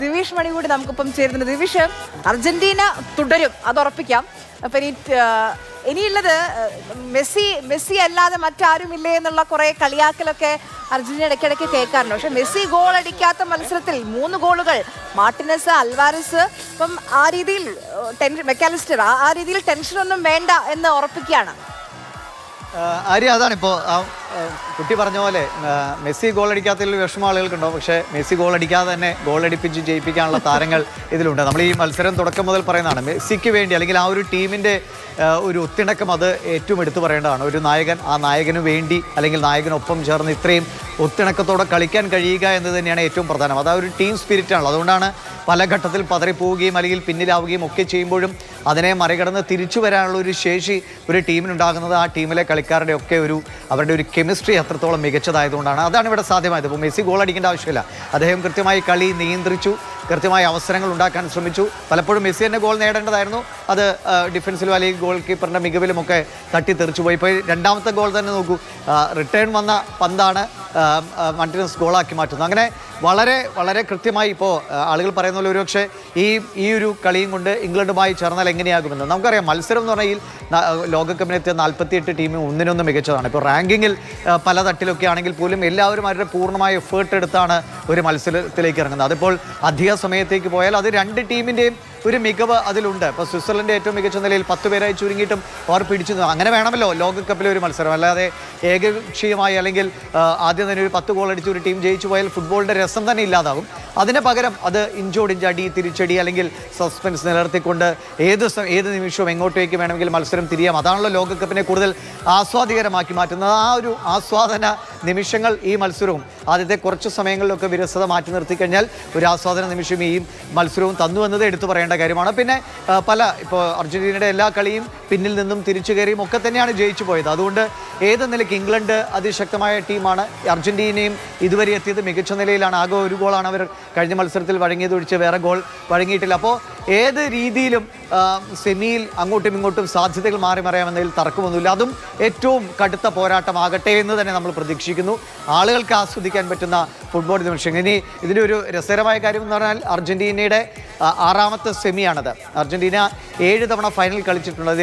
ദിവിഷ് മണി കൂടി നമുക്കിപ്പം ചേരുന്നുണ്ട്. ദിവിഷ്, അർജന്റീന തുടരും, അത് ഉറപ്പിക്കാം. അപ്പം ഇനിയുള്ളത് മെസ്സി അല്ലാതെ മറ്റാരുമില്ലേ എന്നുള്ള കുറേ കളിയാക്കലൊക്കെ അർജന്റീന ഇടയ്ക്കിടയ്ക്ക് കേൾക്കാറുണ്ട്. പക്ഷെ മെസ്സി ഗോൾ അടിക്കാത്ത മത്സരത്തിൽ 3 ഗോളുകൾ, മാർട്ടിനസ്, അൽവാരസ്, ഇപ്പം ആ രീതിയിൽ മെക്കാലിസ്റ്റർ ആ രീതിയിൽ ടെൻഷനൊന്നും വേണ്ട എന്ന് ഉറപ്പിക്കുകയാണ്. ആര്യ, അതാണിപ്പോൾ കുട്ടി പറഞ്ഞ പോലെ മെസ്സി ഗോൾ അടിക്കാത്തതിൽ വിഷമം ആളുകൾക്കുണ്ടാവും. പക്ഷേ മെസ്സി ഗോൾ അടിക്കാതെ തന്നെ ഗോൾ അടിപ്പിച്ച് ജയിപ്പിക്കാനുള്ള താരങ്ങൾ ഇതിലുണ്ട്. നമ്മൾ ഈ മത്സരം തുടക്കം മുതൽ പറയുന്നതാണ്, മെസ്സിക്ക് വേണ്ടി അല്ലെങ്കിൽ ആ ഒരു ടീമിൻ്റെ ഒരു ഒത്തിണക്കം അത് ഏറ്റവും എടുത്തു പറയേണ്ടതാണ്. ഒരു നായകൻ ആ നായകന് വേണ്ടി അല്ലെങ്കിൽ നായകനൊപ്പം ചേർന്ന് ഇത്രയും ഒത്തിണക്കത്തോടെ കളിക്കാൻ കഴിയുക എന്ന് തന്നെയാണ് ഏറ്റവും പ്രധാനം. അത് ആ ഒരു ടീം സ്പിരിറ്റാണല്ലോ. അതുകൊണ്ടാണ് പല ഘട്ടത്തിൽ പതറിപ്പോവുകയും അല്ലെങ്കിൽ പിന്നിലാവുകയും ഒക്കെ ചെയ്യുമ്പോഴും അതിനെ മറികടന്ന് തിരിച്ചു വരാനുള്ള ഒരു ശേഷി ഒരു ടീമിനുണ്ടാകുന്നത് ആ ടീമിലെ കളിക്കാരുടെ ഒക്കെ അവരുടെ ഒരു കെമിസ്ട്രി അത്രത്തോളം മികച്ചതായതുകൊണ്ടാണ്. അതാണ് ഇവിടെ സാധ്യമായത്. ഇപ്പോൾ മെസ്സി ഗോൾ അടിക്കേണ്ട ആവശ്യമില്ല. അദ്ദേഹം കൃത്യമായി കളി നിയന്ത്രിച്ചു, കൃത്യമായ അവസരങ്ങൾ ഉണ്ടാക്കാൻ ശ്രമിച്ചു. പലപ്പോഴും മെസ്സി തന്നെ ഗോൾ നേടേണ്ടതായിരുന്നു. അത് ഡിഫൻസിലും അല്ലെങ്കിൽ ഗോൾ കീപ്പറിൻ്റെ മികവിലുമൊക്കെ തട്ടിത്തെറിച്ചു പോയി. ഇപ്പോൾ രണ്ടാമത്തെ ഗോൾ തന്നെ നോക്കൂ, റിട്ടേൺ വന്ന പന്താണ് മാർട്ടിനസ് ഗോളാക്കി മാറ്റുന്നത്. അങ്ങനെ വളരെ വളരെ കൃത്യമായി ഇപ്പോൾ ആളുകൾ പറയുന്ന പോലെ ഒരുപക്ഷെ ഈ ഒരു കളിയും കൊണ്ട് ഇംഗ്ലണ്ടുമായി ചേർന്നാൽ എങ്ങനെയാകുമെന്ന് നമുക്കറിയാം. മത്സരം എന്ന് പറഞ്ഞാൽ ലോകകപ്പിനെത്തിയ 48 ടീമും ഒന്നിനൊന്ന് മികച്ചതാണ്. ഇപ്പോൾ റാങ്കിങ്ങിൽ പല തട്ടിലൊക്കെ ആണെങ്കിൽ പോലും എല്ലാവരും അവരുടെ പൂർണ്ണമായ എഫേർട്ട് എടുത്താണ് ഒരു മത്സരത്തിലേക്ക് ഇറങ്ങുന്നത്. അതിപ്പോൾ അധിക സമയത്തേക്ക് പോയാൽ അത് 2 ടീമിൻ്റെയും ഒരു മികവ് അതിലുണ്ട്. ഇപ്പോൾ സ്വിറ്റ്സർലൻഡ് ഏറ്റവും മികച്ച നിലയിൽ 10 പേരായി ചുരുങ്ങിയിട്ടും അവർ പിടിച്ചു. അങ്ങനെ വേണമല്ലോ ലോകകപ്പിലെ ഒരു മത്സരം. അല്ലാതെ ഏകപക്ഷീയമായി അല്ലെങ്കിൽ ആദ്യം തന്നെ ഒരു 10 ഗോൾ അടിച്ച് ഒരു ടീം ജയിച്ചു പോയാൽ ഫുട്ബോളിൻ്റെ രസം തന്നെ ഇല്ലാതാകും. അതിന് പകരം അത് ഇഞ്ചോടിഞ്ച് അടി, തിരിച്ചടി അല്ലെങ്കിൽ സസ്പെൻസ് നിലനിർത്തിക്കൊണ്ട് ഏത് നിമിഷവും എങ്ങോട്ടേക്ക് വേണമെങ്കിൽ മത്സരം തിരിയാം. അതാണല്ലോ ലോകകപ്പിനെ കൂടുതൽ ആസ്വാദികരമാക്കി മാറ്റുന്നത്. ആ ഒരു ആസ്വാദന നിമിഷങ്ങൾ ഈ മത്സരവും ആദ്യത്തെ കുറച്ച് സമയങ്ങളിലൊക്കെ വിരസത മാറ്റി നിർത്തിക്കഴിഞ്ഞാൽ ഒരു ആസ്വാദന നിമിഷം ഈ മത്സരവും തന്നു എന്നത് എടുത്തു പറയേണ്ട കാര്യമാണ്. പിന്നെ ഇപ്പോൾ അർജന്റീനയുടെ എല്ലാ കളിയും പിന്നിൽ നിന്നും തിരിച്ചു കയറിയും ഒക്കെ തന്നെയാണ് ജയിച്ചു പോയത്. അതുകൊണ്ട് ഏത് നിലയ്ക്ക് ഇംഗ്ലണ്ട് അതിശക്തമായ ടീമാണ്. അർജന്റീനയും ഇതുവരെ എത്തിയത് മികച്ച നിലയിലാണ്. ആകെ ഒരു ഗോളാണ് അവർ കഴിഞ്ഞ മത്സരത്തിൽ വഴങ്ങിയത് ഒഴിച്ച് വേറെ ഗോൾ വഴങ്ങിയിട്ടില്ല. അപ്പോൾ ഏത് രീതിയിലും സെമിയിൽ അങ്ങോട്ടും ഇങ്ങോട്ടും സാധ്യതകൾ മാറി മറിയാമെന്നതിൽ തർക്കമൊന്നുമില്ല. അതും ഏറ്റവും കടുത്ത പോരാട്ടമാകട്ടെ എന്ന് തന്നെ നമ്മൾ പ്രതീക്ഷിക്കുന്നു. ആളുകൾക്ക് ആസ്വദിക്കാൻ പറ്റുന്ന ഫുട്ബോൾ നിമിഷം. ഇനി ഇതിൻ്റെ ഒരു രസകരമായ കാര്യം എന്ന് പറഞ്ഞാൽ അർജന്റീനയുടെ 6ാമത്തെ സെമിയാണത്. അർജന്റീന 7 തവണ ഫൈനൽ കളിച്ചിട്ടുള്ളത്.